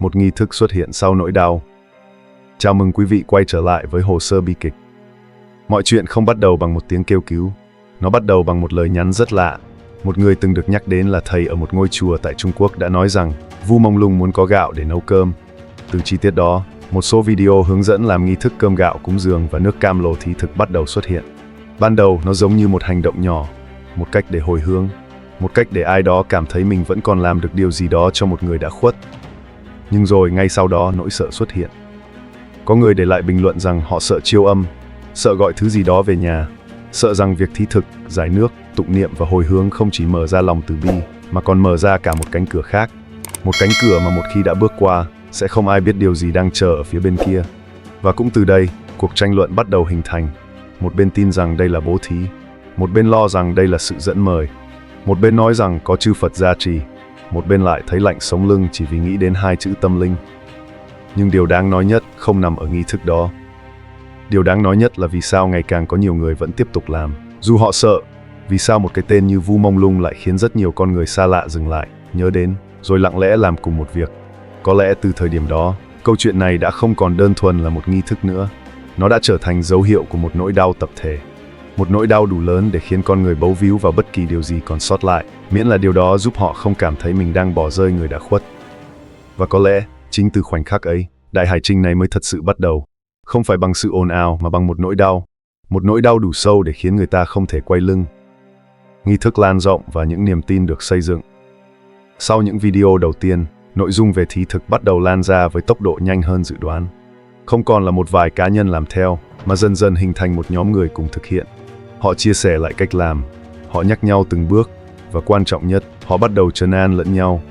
một nghi thức xuất hiện sau nỗi đau. Chào mừng quý vị quay trở lại với hồ sơ bi kịch. Mọi chuyện không bắt đầu bằng một tiếng kêu cứu. Nó bắt đầu bằng một lời nhắn rất lạ. Một người từng được nhắc đến là thầy ở một ngôi chùa tại Trung Quốc đã nói rằng Vu Mông Lung muốn có gạo để nấu cơm. Từ chi tiết đó, một số video hướng dẫn làm nghi thức cơm gạo cúng dường và nước cam lồ thí thực bắt đầu xuất hiện. Ban đầu nó giống như một hành động nhỏ, một cách để hồi hướng, một cách để ai đó cảm thấy mình vẫn còn làm được điều gì đó cho một người đã khuất. Nhưng rồi ngay sau đó nỗi sợ xuất hiện. Có người để lại bình luận rằng họ sợ chiêu âm, sợ gọi thứ gì đó về nhà, sợ rằng việc thí thực, giải nước, tụng niệm và hồi hướng không chỉ mở ra lòng từ bi, mà còn mở ra cả một cánh cửa khác. Một cánh cửa mà một khi đã bước qua, sẽ không ai biết điều gì đang chờ ở phía bên kia. Và cũng từ đây, cuộc tranh luận bắt đầu hình thành. Một bên tin rằng đây là bố thí, một bên lo rằng đây là sự dẫn mời, một bên nói rằng có chư Phật gia trì, một bên lại thấy lạnh sống lưng chỉ vì nghĩ đến hai chữ tâm linh. Nhưng điều đáng nói nhất không nằm ở nghi thức đó. Điều đáng nói nhất là vì sao ngày càng có nhiều người vẫn tiếp tục làm, dù họ sợ. Vì sao một cái tên như Vu Mông Lung lại khiến rất nhiều con người xa lạ dừng lại, nhớ đến, rồi lặng lẽ làm cùng một việc. Có lẽ từ thời điểm đó, câu chuyện này đã không còn đơn thuần là một nghi thức nữa. Nó đã trở thành dấu hiệu của một nỗi đau tập thể. Một nỗi đau đủ lớn để khiến con người bấu víu vào bất kỳ điều gì còn sót lại, miễn là điều đó giúp họ không cảm thấy mình đang bỏ rơi người đã khuất. Và có lẽ, chính từ khoảnh khắc ấy, đại hải trình này mới thật sự bắt đầu. Không phải bằng sự ồn ào mà bằng một nỗi đau đủ sâu để khiến người ta không thể quay lưng. Nghi thức lan rộng và những niềm tin được xây dựng. Sau những video đầu tiên, nội dung về thí thực bắt đầu lan ra với tốc độ nhanh hơn dự đoán. Không còn là một vài cá nhân làm theo, mà dần dần hình thành một nhóm người cùng thực hiện. Họ chia sẻ lại cách làm, họ nhắc nhau từng bước, và quan trọng nhất, họ bắt đầu trấn an lẫn nhau.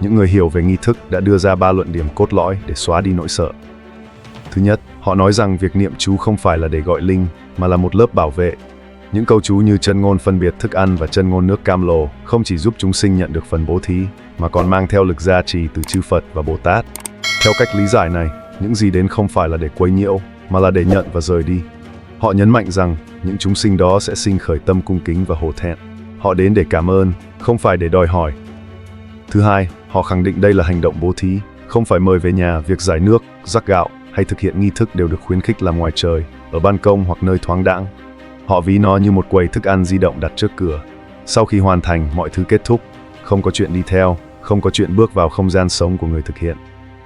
Những người hiểu về nghi thức đã đưa ra 3 luận điểm cốt lõi để xóa đi nỗi sợ. Thứ nhất, họ nói rằng việc niệm chú không phải là để gọi linh, mà là một lớp bảo vệ. Những câu chú như chân ngôn phân biệt thức ăn và chân ngôn nước cam lồ không chỉ giúp chúng sinh nhận được phần bố thí, mà còn mang theo lực gia trì từ chư Phật và Bồ Tát. Theo cách lý giải này, những gì đến không phải là để quấy nhiễu, mà là để nhận và rời đi. Họ nhấn mạnh rằng những chúng sinh đó sẽ sinh khởi tâm cung kính và hổ thẹn. Họ đến để cảm ơn, không phải để đòi hỏi. Thứ hai, họ khẳng định đây là hành động bố thí, không phải mời về nhà. Việc giải nước, rắc gạo hay thực hiện nghi thức đều được khuyến khích làm ngoài trời, ở ban công hoặc nơi thoáng đãng. Họ ví nó như một quầy thức ăn di động đặt trước cửa. Sau khi hoàn thành, mọi thứ kết thúc, không có chuyện đi theo, không có chuyện bước vào không gian sống của người thực hiện.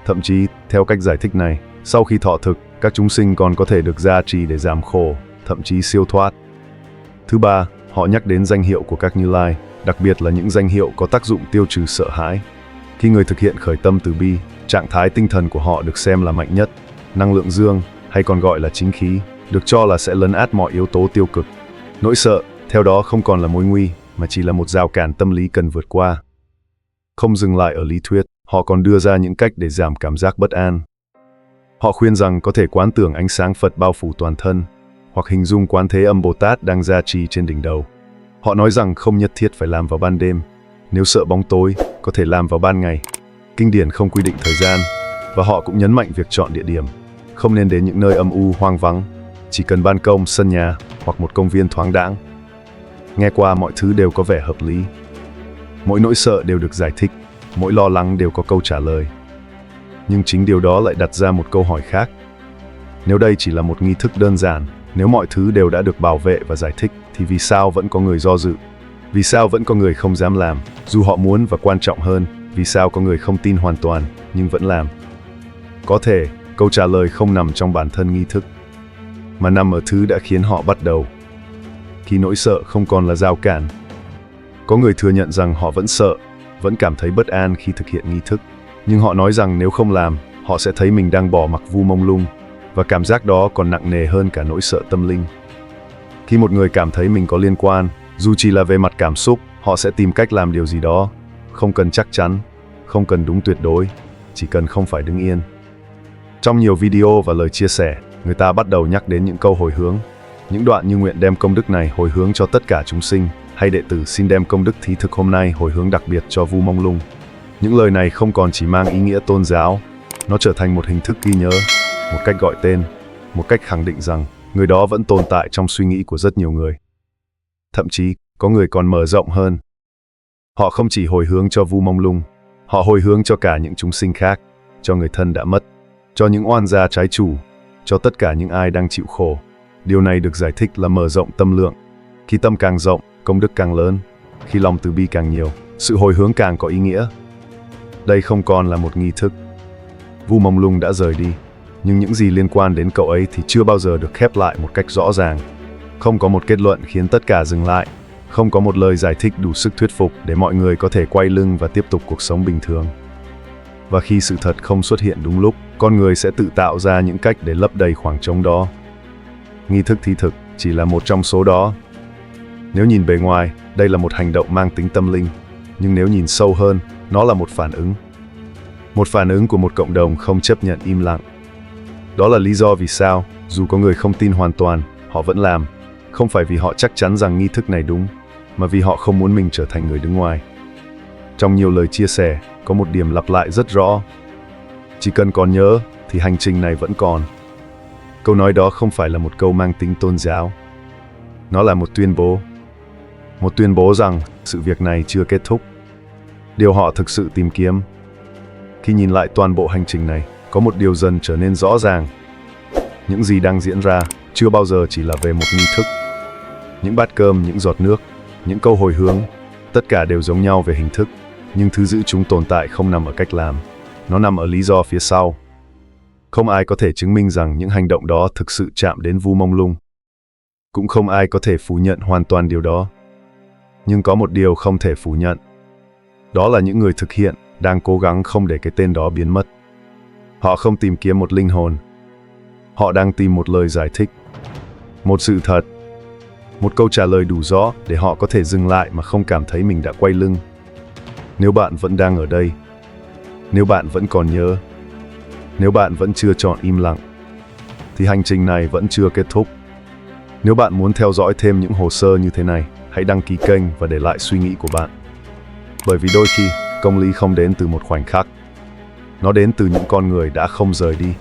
Thậm chí, theo cách giải thích này, sau khi thọ thực, các chúng sinh còn có thể được gia trì để giảm khổ, thậm chí siêu thoát. Thứ ba, họ nhắc đến danh hiệu của các Như Lai, đặc biệt là những danh hiệu có tác dụng tiêu trừ sợ hãi. Khi người thực hiện khởi tâm từ bi, trạng thái tinh thần của họ được xem là mạnh nhất. Năng lượng dương, hay còn gọi là chính khí, được cho là sẽ lấn át mọi yếu tố tiêu cực. Nỗi sợ, theo đó không còn là mối nguy, mà chỉ là một rào cản tâm lý cần vượt qua. Không dừng lại ở lý thuyết, họ còn đưa ra những cách để giảm cảm giác bất an. Họ khuyên rằng có thể quán tưởng ánh sáng Phật bao phủ toàn thân, hoặc hình dung Quán Thế Âm Bồ Tát đang gia trì trên đỉnh đầu. Họ nói rằng không nhất thiết phải làm vào ban đêm. Nếu sợ bóng tối, có thể làm vào ban ngày. Kinh điển không quy định thời gian, và họ cũng nhấn mạnh việc chọn địa điểm. Không nên đến những nơi âm u hoang vắng, chỉ cần ban công, sân nhà hoặc một công viên thoáng đãng. Nghe qua mọi thứ đều có vẻ hợp lý. Mỗi nỗi sợ đều được giải thích, mỗi lo lắng đều có câu trả lời. Nhưng chính điều đó lại đặt ra một câu hỏi khác. Nếu đây chỉ là một nghi thức đơn giản, nếu mọi thứ đều đã được bảo vệ và giải thích, thì vì sao vẫn có người do dự? Vì sao vẫn có người không dám làm, dù họ muốn, và quan trọng hơn, vì sao có người không tin hoàn toàn, nhưng vẫn làm? Có thể, câu trả lời không nằm trong bản thân nghi thức, mà nằm ở thứ đã khiến họ bắt đầu. Khi nỗi sợ không còn là rào cản, có người thừa nhận rằng họ vẫn sợ, vẫn cảm thấy bất an khi thực hiện nghi thức. Nhưng họ nói rằng nếu không làm, họ sẽ thấy mình đang bỏ mặc Vu Mông Lung, và cảm giác đó còn nặng nề hơn cả nỗi sợ tâm linh. Khi một người cảm thấy mình có liên quan, dù chỉ là về mặt cảm xúc, họ sẽ tìm cách làm điều gì đó. Không cần chắc chắn, không cần đúng tuyệt đối, chỉ cần không phải đứng yên. Trong nhiều video và lời chia sẻ, người ta bắt đầu nhắc đến những câu hồi hướng. Những đoạn như nguyện đem công đức này hồi hướng cho tất cả chúng sinh, hay đệ tử xin đem công đức thí thực hôm nay hồi hướng đặc biệt cho Vu Mông Lung. Những lời này không còn chỉ mang ý nghĩa tôn giáo, nó trở thành một hình thức ghi nhớ, một cách gọi tên, một cách khẳng định rằng người đó vẫn tồn tại trong suy nghĩ của rất nhiều người. Thậm chí, có người còn mở rộng hơn. Họ không chỉ hồi hướng cho Vu Mông Lung, họ hồi hướng cho cả những chúng sinh khác, cho người thân đã mất, cho những oan gia trái chủ, cho tất cả những ai đang chịu khổ. Điều này được giải thích là mở rộng tâm lượng. Khi tâm càng rộng, công đức càng lớn. Khi lòng từ bi càng nhiều, sự hồi hướng càng có ý nghĩa. Đây không còn là một nghi thức. Vu Mông Lung đã rời đi, nhưng những gì liên quan đến cậu ấy thì chưa bao giờ được khép lại một cách rõ ràng. Không có một kết luận khiến tất cả dừng lại. Không có một lời giải thích đủ sức thuyết phục để mọi người có thể quay lưng và tiếp tục cuộc sống bình thường. Và khi sự thật không xuất hiện đúng lúc, con người sẽ tự tạo ra những cách để lấp đầy khoảng trống đó. Nghi thức thi thực chỉ là một trong số đó. Nếu nhìn bề ngoài, đây là một hành động mang tính tâm linh, nhưng nếu nhìn sâu hơn, nó là một phản ứng. Một phản ứng của một cộng đồng không chấp nhận im lặng. Đó là lý do vì sao, dù có người không tin hoàn toàn, họ vẫn làm. Không phải vì họ chắc chắn rằng nghi thức này đúng, mà vì họ không muốn mình trở thành người đứng ngoài. Trong nhiều lời chia sẻ, có một điểm lặp lại rất rõ. Chỉ cần còn nhớ, thì hành trình này vẫn còn. Câu nói đó không phải là một câu mang tính tôn giáo. Nó là một tuyên bố. Một tuyên bố rằng sự việc này chưa kết thúc. Điều họ thực sự tìm kiếm. Khi nhìn lại toàn bộ hành trình này, có một điều dần trở nên rõ ràng. Những gì đang diễn ra chưa bao giờ chỉ là về một nghi thức. Những bát cơm, những giọt nước, những câu hồi hướng, tất cả đều giống nhau về hình thức, nhưng thứ giữ chúng tồn tại không nằm ở cách làm. Nó nằm ở lý do phía sau. Không ai có thể chứng minh rằng những hành động đó thực sự chạm đến Vu Mông Lung. Cũng không ai có thể phủ nhận hoàn toàn điều đó. Nhưng có một điều không thể phủ nhận. Đó là những người thực hiện đang cố gắng không để cái tên đó biến mất. Họ không tìm kiếm một linh hồn. Họ đang tìm một lời giải thích. Một sự thật. Một câu trả lời đủ rõ để họ có thể dừng lại mà không cảm thấy mình đã quay lưng. Nếu bạn vẫn đang ở đây, nếu bạn vẫn còn nhớ, nếu bạn vẫn chưa chọn im lặng, thì hành trình này vẫn chưa kết thúc. Nếu bạn muốn theo dõi thêm những hồ sơ như thế này, hãy đăng ký kênh và để lại suy nghĩ của bạn. Bởi vì đôi khi, công lý không đến từ một khoảnh khắc. Nó đến từ những con người đã không rời đi.